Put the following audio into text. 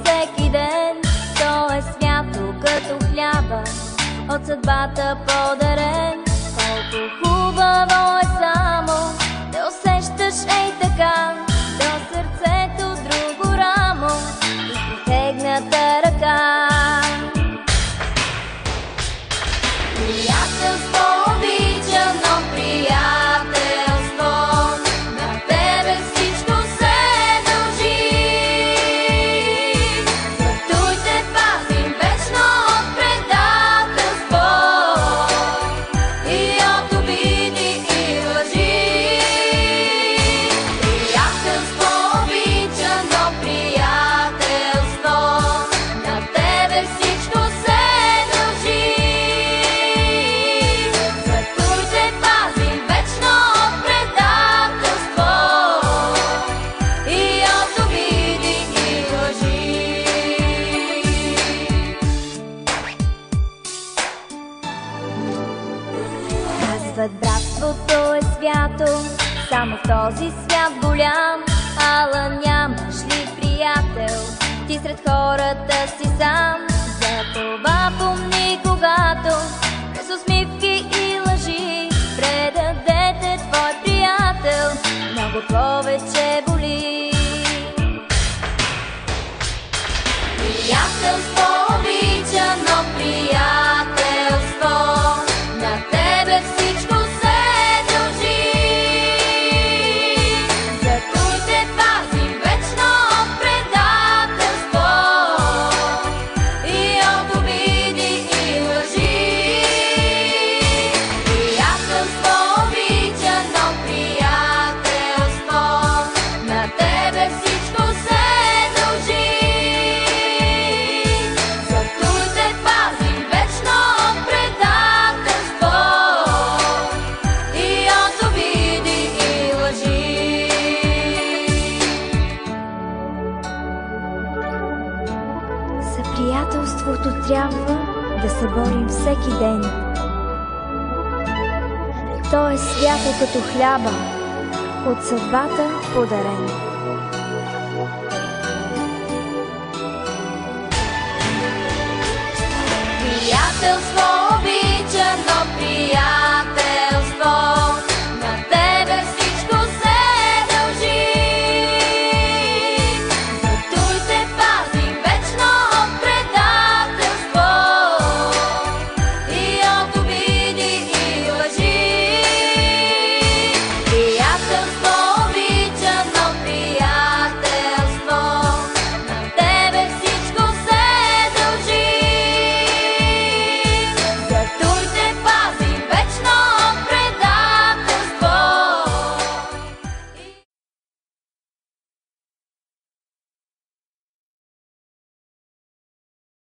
всеки ден. То е свято като хляба, от съдбата подарен. Колко хубаво е само да усещаш ей така до сърцето друго рамо и протегната ръка. Приятелство обичано, приятелство, на тебе всичко се дължи. Зато те пазим вечно от предателство и от обиди и лъжи. Приятелство обичано, приятелство, на тебе всичко се дължи. Братството е свято, само в този свят голям. Ала нямаш ли приятел, ти сред хората си сам? За това помни, когато през усмивки и лъжи предадете твой приятел, много повече боли. Приятелство обичано, приятелство, на тебе всичко се дължи. Зато те пазим вечно от предателство и от обиди и лъжи. Приятелство обичано, приятелство, на тебе всичко се дължи. Зато те пазим вечно от предателство и от обиди и лъжи. За приятелството трябва да се борим всеки ден. То е свято като хляба, от съдбата подарен.